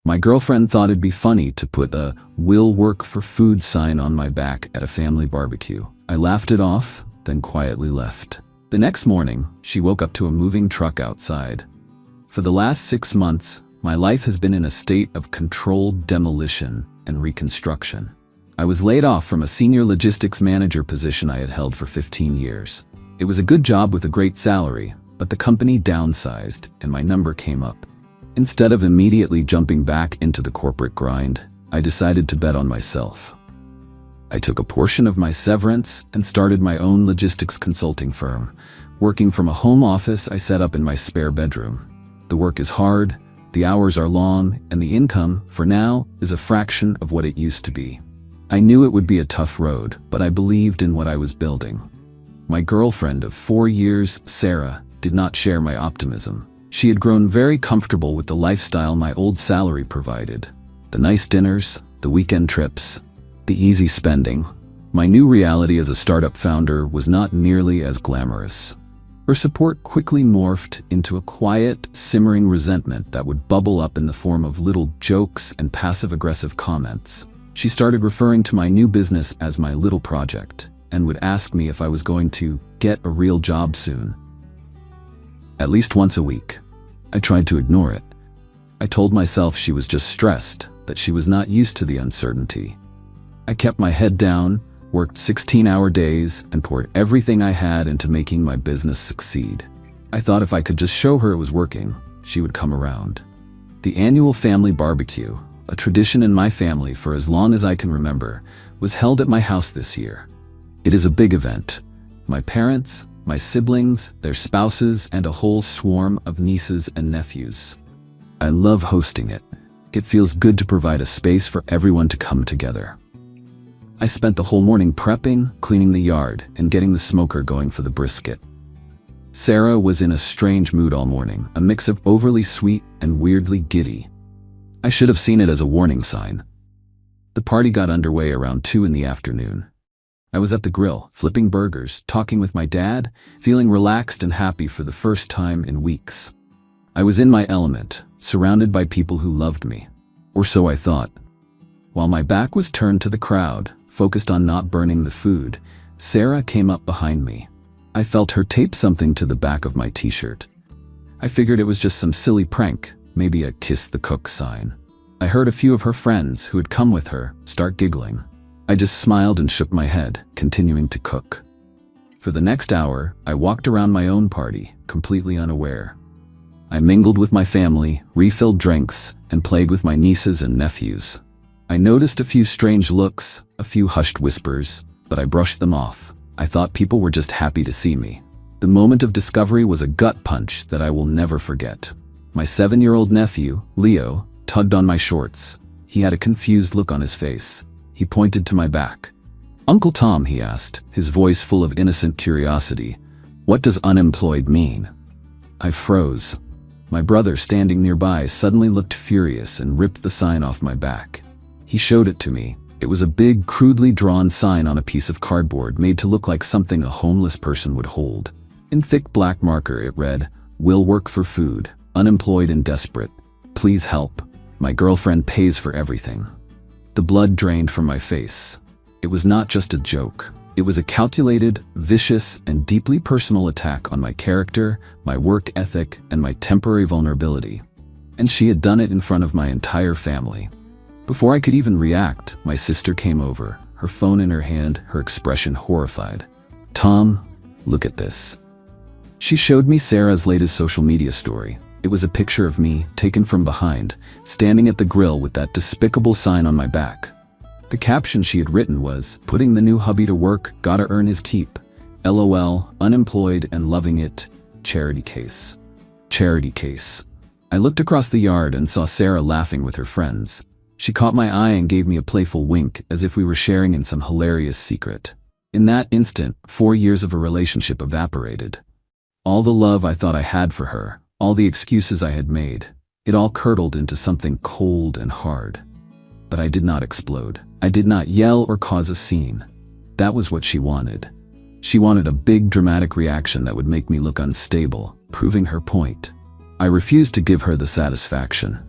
My girlfriend thought it'd be funny to put a "will work for food" sign on my back at a family barbecue. I laughed it off, then quietly left. The next morning, she woke up to a moving truck outside. For the last 6 months, my life has been in a state of controlled demolition and reconstruction. I was laid off from a senior logistics manager position I had held for 15 years. It was a good job with a great salary, but the company downsized and my number came up. Instead of immediately jumping back into the corporate grind, I decided to bet on myself. I took a portion of my severance and started my own logistics consulting firm, working from a home office I set up in my spare bedroom. The work is hard, the hours are long, and the income, for now, is a fraction of what it used to be. I knew it would be a tough road, but I believed in what I was building. My girlfriend of 4 years, Sarah, did not share my optimism. She had grown very comfortable with the lifestyle my old salary provided. The nice dinners, the weekend trips, the easy spending. My new reality as a startup founder was not nearly as glamorous. Her support quickly morphed into a quiet, simmering resentment that would bubble up in the form of little jokes and passive-aggressive comments. She started referring to my new business as my little project, and would ask me if I was going to get a real job soon. At least once a week. I tried to ignore it. I told myself she was just stressed, that she was not used to the uncertainty. I kept my head down, worked 16-hour days, and poured everything I had into making my business succeed. I thought if I could just show her it was working, she would come around. The annual family barbecue, a tradition in my family for as long as I can remember, was held at my house this year. It is a big event. My parents, my siblings, their spouses, and a whole swarm of nieces and nephews. I love hosting it. It feels good to provide a space for everyone to come together. I spent the whole morning prepping, cleaning the yard, and getting the smoker going for the brisket. Sarah was in a strange mood all morning, a mix of overly sweet and weirdly giddy. I should have seen it as a warning sign. The party got underway around 2 in the afternoon. I was at the grill, flipping burgers, talking with my dad, feeling relaxed and happy for the first time in weeks. I was in my element, surrounded by people who loved me. Or so I thought. While my back was turned to the crowd, focused on not burning the food, Sarah came up behind me. I felt her tape something to the back of my t-shirt. I figured it was just some silly prank, maybe a "kiss the cook" sign. I heard a few of her friends who had come with her start giggling. I just smiled and shook my head, continuing to cook. For the next hour, I walked around my own party, completely unaware. I mingled with my family, refilled drinks, and played with my nieces and nephews. I noticed a few strange looks, a few hushed whispers, but I brushed them off. I thought people were just happy to see me. The moment of discovery was a gut punch that I will never forget. My 7-year-old nephew, Leo, tugged on my shorts. He had a confused look on his face. He pointed to my back. "Uncle Tom," he asked, his voice full of innocent curiosity, "what does unemployed mean?" I froze. My brother, standing nearby, suddenly looked furious and ripped the sign off my back. He showed it to me. It was a big, crudely drawn sign on a piece of cardboard made to look like something a homeless person would hold. In thick black marker it read, "Will work for food, unemployed and desperate. Please help. My girlfriend pays for everything." The blood drained from my face. It was not just a joke. It was a calculated, vicious, and deeply personal attack on my character, my work ethic, and my temporary vulnerability. And she had done it in front of my entire family. Before I could even react, my sister came over, her phone in her hand, her expression horrified. "Tom, look at this." She showed me Sarah's latest social media story. It was a picture of me, taken from behind, standing at the grill with that despicable sign on my back. The caption she had written was, "Putting the new hubby to work, gotta earn his keep. LOL, unemployed and loving it. Charity case." Charity case. I looked across the yard and saw Sarah laughing with her friends. She caught my eye and gave me a playful wink, as if we were sharing in some hilarious secret. In that instant, 4 years of a relationship evaporated. All the love I thought I had for her, all the excuses I had made, it all curdled into something cold and hard. But I did not explode. I did not yell or cause a scene. That was what she wanted. She wanted a big dramatic reaction that would make me look unstable, proving her point. I refused to give her the satisfaction.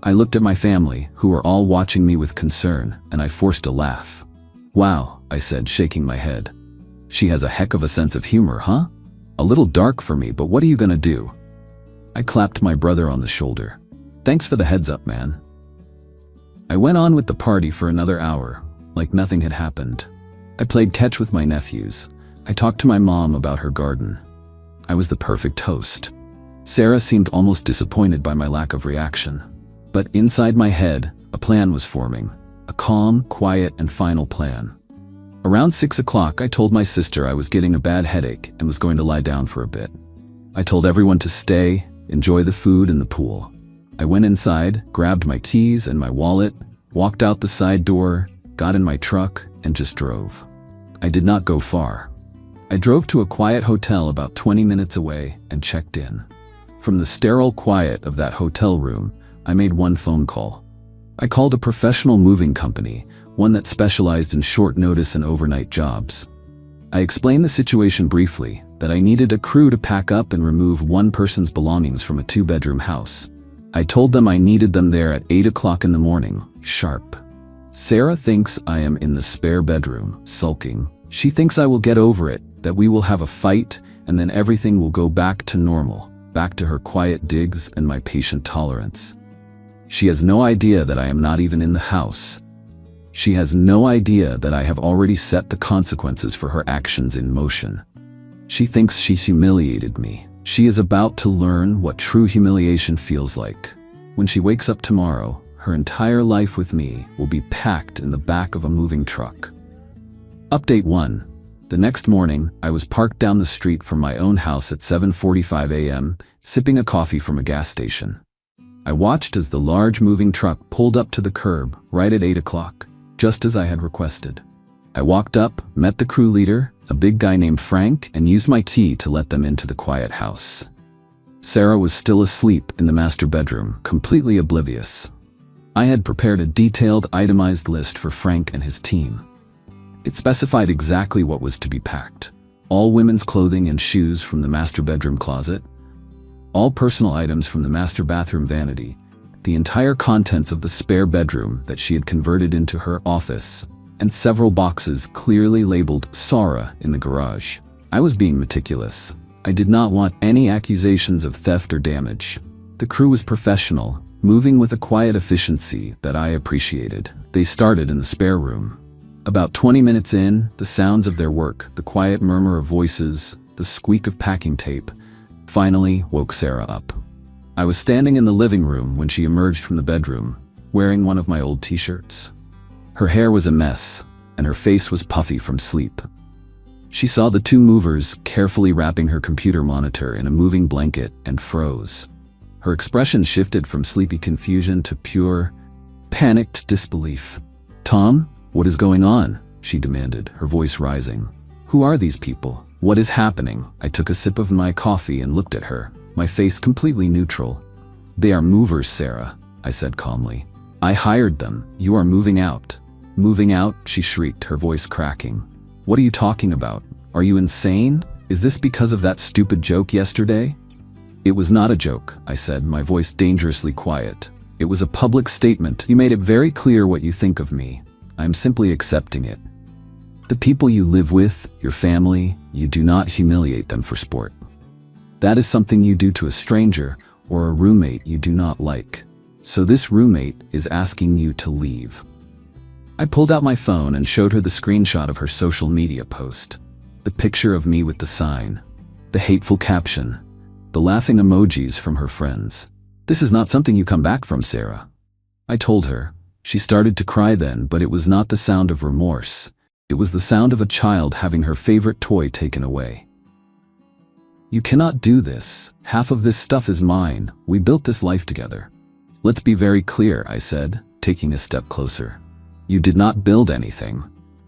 I looked at my family, who were all watching me with concern, and I forced a laugh. "Wow," I said, shaking my head. "She has a heck of a sense of humor, huh? A little dark for me, but what are you gonna do?" I clapped my brother on the shoulder. "Thanks for the heads up, man." I went on with the party for another hour, like nothing had happened. I played catch with my nephews. I talked to my mom about her garden. I was the perfect host. Sarah seemed almost disappointed by my lack of reaction. But inside my head, a plan was forming. A calm, quiet, and final plan. Around 6 o'clock, I told my sister I was getting a bad headache and was going to lie down for a bit. I told everyone to stay, enjoy the food and the pool. I went inside, grabbed my keys and my wallet, walked out the side door, got in my truck, and just drove. I did not go far. I drove to a quiet hotel about 20 minutes away and checked in. From the sterile quiet of that hotel room, I made one phone call. I called a professional moving company, one that specialized in short notice and overnight jobs. I explained the situation briefly, that I needed a crew to pack up and remove one person's belongings from a 2-bedroom house. I told them I needed them there at 8 o'clock in the morning, sharp. Sarah thinks I am in the spare bedroom, sulking. She thinks I will get over it, that we will have a fight, and then everything will go back to normal, back to her quiet digs and my patient tolerance. She has no idea that I am not even in the house. She has no idea that I have already set the consequences for her actions in motion. She thinks she humiliated me. She is about to learn what true humiliation feels like. When she wakes up tomorrow, her entire life with me will be packed in the back of a moving truck. Update 1. The next morning, I was parked down the street from my own house at 7:45 a.m., sipping a coffee from a gas station. I watched as the large moving truck pulled up to the curb right at 8 o'clock, just as I had requested. I walked up, met the crew leader, a big guy named Frank, and used my key to let them into the quiet house. Sarah was still asleep in the master bedroom, completely oblivious. I had prepared a detailed, itemized list for Frank and his team. It specified exactly what was to be packed. All women's clothing and shoes from the master bedroom closet, all personal items from the master bathroom vanity, the entire contents of the spare bedroom that she had converted into her office, and several boxes clearly labeled Sarah in the garage. I was being meticulous. I did not want any accusations of theft or damage. The crew was professional, moving with a quiet efficiency that I appreciated. They started in the spare room. About 20 minutes in, the sounds of their work, the quiet murmur of voices, the squeak of packing tape, finally woke Sarah up. I was standing in the living room when she emerged from the bedroom, wearing one of my old t-shirts. Her hair was a mess, and her face was puffy from sleep. She saw the 2 movers carefully wrapping her computer monitor in a moving blanket and froze. Her expression shifted from sleepy confusion to pure, panicked disbelief. "Tom, what is going on?" she demanded, her voice rising. "Who are these people? What is happening?" I took a sip of my coffee and looked at her, my face completely neutral. "They are movers, Sarah," I said calmly. "I hired them. You are moving out." "Moving out?" she shrieked, her voice cracking. "What are you talking about? Are you insane? Is this because of that stupid joke yesterday?" "It was not a joke," I said, my voice dangerously quiet. "It was a public statement. You made it very clear what you think of me. I'm simply accepting it. The people you live with, your family, you do not humiliate them for sport. That is something you do to a stranger or a roommate you do not like. So this roommate is asking you to leave." I pulled out my phone and showed her the screenshot of her social media post. The picture of me with the sign, the hateful caption, the laughing emojis from her friends. "This is not something you come back from, Sarah," I told her. She started to cry then, but it was not the sound of remorse. It was the sound of a child having her favorite toy taken away. "You cannot do this. Half of this stuff is mine. We built this life together." "Let's be very clear," I said, taking a step closer. "You did not build anything.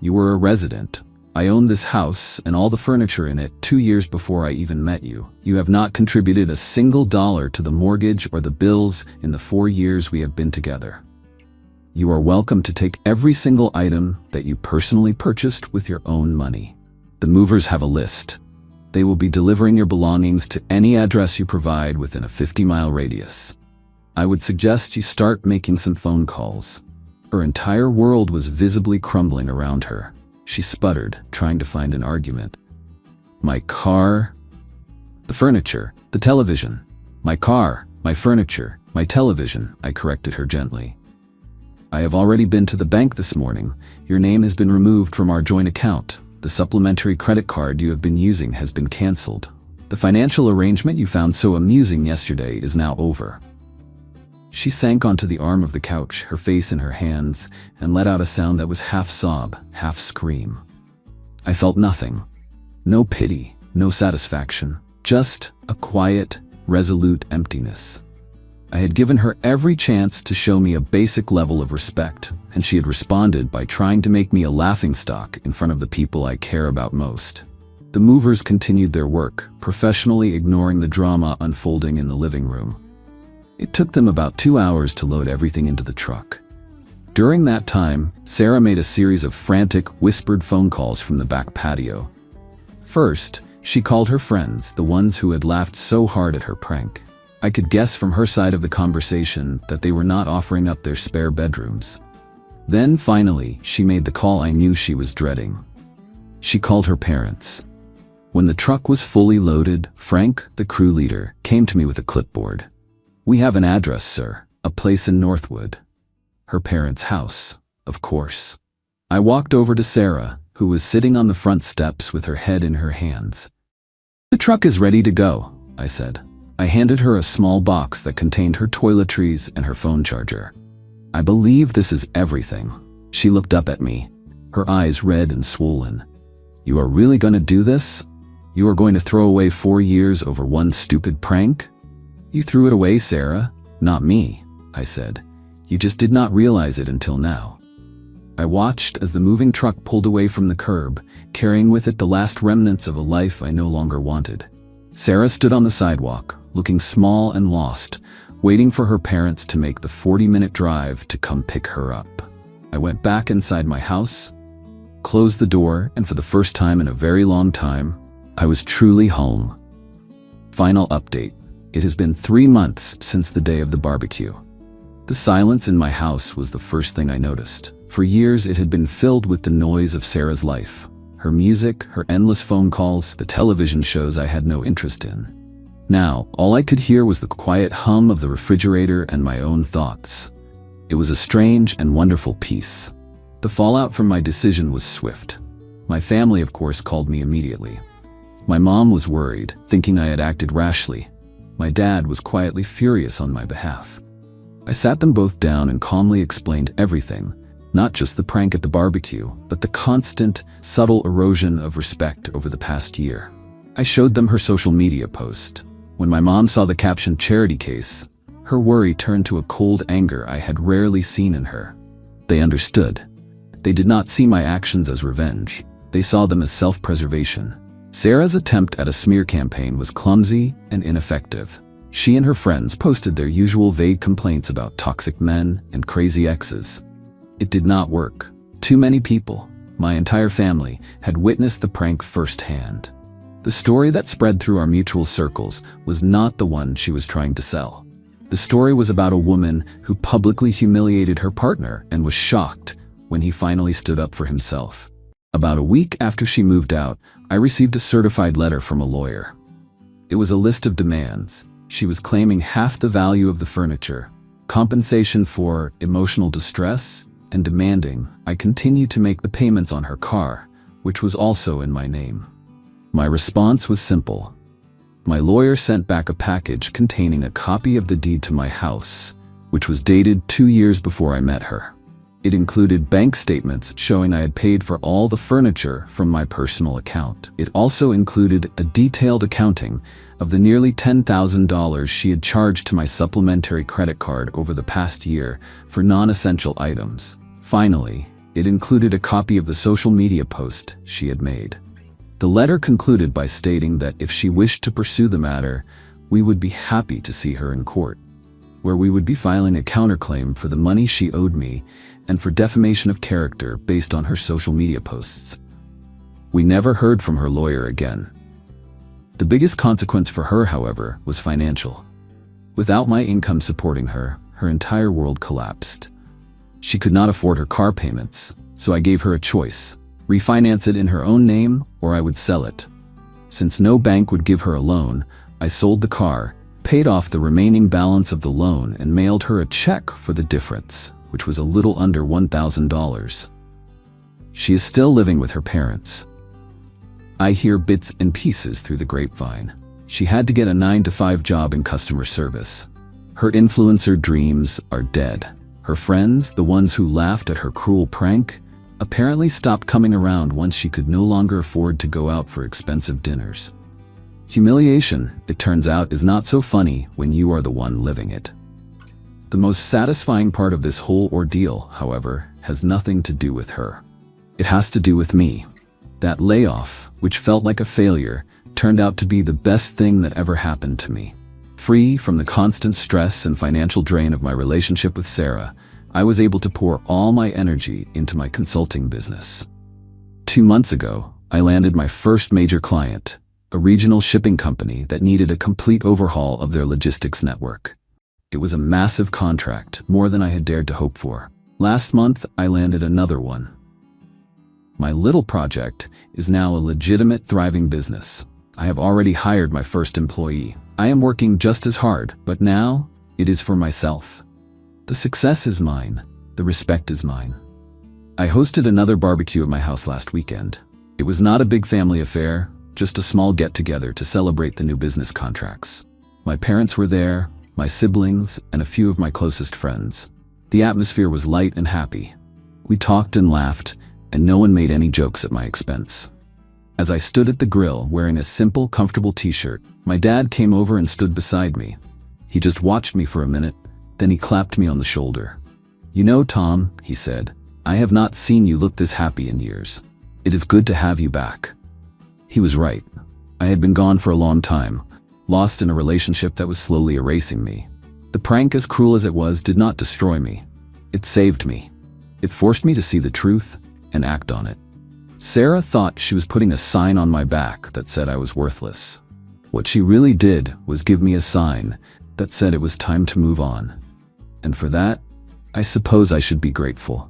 You were a resident. I owned this house and all the furniture in it 2 years before I even met you. You have not contributed a single dollar to the mortgage or the bills in the 4 years we have been together. You are welcome to take every single item that you personally purchased with your own money. The movers have a list. They will be delivering your belongings to any address you provide within a 50-mile radius. I would suggest you start making some phone calls." Her entire world was visibly crumbling around her. She sputtered, trying to find an argument. "My car, the furniture, the television. My car, my furniture, my television," I corrected her gently. "I have already been to the bank this morning. Your name has been removed from our joint account. The supplementary credit card you have been using has been canceled. The financial arrangement you found so amusing yesterday is now over." She sank onto the arm of the couch, her face in her hands, and let out a sound that was half sob, half scream. I felt nothing. No pity, no satisfaction, just a quiet, resolute emptiness. I had given her every chance to show me a basic level of respect, and she had responded by trying to make me a laughingstock in front of the people I care about most. The movers continued their work, professionally ignoring the drama unfolding in the living room. It took them about 2 hours to load everything into the truck. During that time, Sarah made a series of frantic, whispered phone calls from the back patio. First, she called her friends, the ones who had laughed so hard at her prank. I could guess from her side of the conversation that they were not offering up their spare bedrooms. Then, finally, she made the call I knew she was dreading. She called her parents. When the truck was fully loaded, Frank, the crew leader, came to me with a clipboard. "We have an address, sir. A place in Northwood." Her parents' house, of course. I walked over to Sarah, who was sitting on the front steps with her head in her hands. "The truck is ready to go," I said. I handed her a small box that contained her toiletries and her phone charger. "I believe this is everything." She looked up at me, her eyes red and swollen. "You are really going to do this? You are going to throw away 4 years over one stupid prank?" "You threw it away, Sarah, not me," I said. "You just did not realize it until now." I watched as the moving truck pulled away from the curb, carrying with it the last remnants of a life I no longer wanted. Sarah stood on the sidewalk, looking small and lost, waiting for her parents to make the 40-minute drive to come pick her up. I went back inside my house, closed the door, and for the first time in a very long time, I was truly home. Final update. It has been 3 months since the day of the barbecue. The silence in my house was the first thing I noticed. For years, it had been filled with the noise of Sarah's life. Her music, her endless phone calls, the television shows I had no interest in. Now, all I could hear was the quiet hum of the refrigerator and my own thoughts. It was a strange and wonderful peace. The fallout from my decision was swift. My family, of course, called me immediately. My mom was worried, thinking I had acted rashly. My dad was quietly furious on my behalf. I sat them both down and calmly explained everything, not just the prank at the barbecue, but the constant, subtle erosion of respect over the past year. I showed them her social media post. When my mom saw the caption "charity case," her worry turned to a cold anger I had rarely seen in her. They understood. They did not see my actions as revenge. They saw them as self-preservation. Sarah's attempt at a smear campaign was clumsy and ineffective. She and her friends posted their usual vague complaints about toxic men and crazy exes. It did not work. Too many people, my entire family, had witnessed the prank firsthand. The story that spread through our mutual circles was not the one she was trying to sell. The story was about a woman who publicly humiliated her partner and was shocked when he finally stood up for himself. About a week after she moved out, I received a certified letter from a lawyer. It was a list of demands. She was claiming half the value of the furniture, compensation for emotional distress, and demanding I continue to make the payments on her car, which was also in my name. My response was simple. My lawyer sent back a package containing a copy of the deed to my house, which was dated 2 years before I met her. It included bank statements showing I had paid for all the furniture from my personal account. It also included a detailed accounting of the nearly $10,000 she had charged to my supplementary credit card over the past year for non-essential items. Finally, it included a copy of the social media post she had made. The letter concluded by stating that if she wished to pursue the matter, we would be happy to see her in court, where we would be filing a counterclaim for the money she owed me and for defamation of character based on her social media posts. We never heard from her lawyer again. The biggest consequence for her, however, was financial. Without my income supporting her, her entire world collapsed. She could not afford her car payments, so I gave her a choice: refinance it in her own name, or I would sell it. Since no bank would give her a loan, I sold the car, paid off the remaining balance of the loan, and mailed her a check for the difference, which was a little under $1,000. She is still living with her parents. I hear bits and pieces through the grapevine. She had to get a 9-to-5 job in customer service. Her influencer dreams are dead. Her friends, the ones who laughed at her cruel prank, apparently stopped coming around once she could no longer afford to go out for expensive dinners. Humiliation, it turns out, is not so funny when you are the one living it. The most satisfying part of this whole ordeal, however, has nothing to do with her. It has to do with me. That layoff, which felt like a failure, turned out to be the best thing that ever happened to me. Free from the constant stress and financial drain of my relationship with Sarah, I was able to pour all my energy into my consulting business. 2 months ago, I landed my first major client, a regional shipping company that needed a complete overhaul of their logistics network. It was a massive contract, more than I had dared to hope for. Last month, I landed another one. My little project is now a legitimate, thriving business. I have already hired my first employee. I am working just as hard, but now it is for myself. The success is mine. The respect is mine. I hosted another barbecue at my house last weekend. It was not a big family affair, just a small get-together to celebrate the new business contracts. My parents were there, my siblings, and a few of my closest friends. The atmosphere was light and happy. We talked and laughed, and no one made any jokes at my expense. As I stood at the grill wearing a simple, comfortable t-shirt, my dad came over and stood beside me. He just watched me for a minute, then he clapped me on the shoulder. "You know, Tom," he said, "I have not seen you look this happy in years. It is good to have you back." He was right. I had been gone for a long time, lost in a relationship that was slowly erasing me. The prank, as cruel as it was, did not destroy me. It saved me. It forced me to see the truth and act on it. Sarah thought she was putting a sign on my back that said I was worthless. What she really did was give me a sign that said it was time to move on. And for that, I suppose I should be grateful.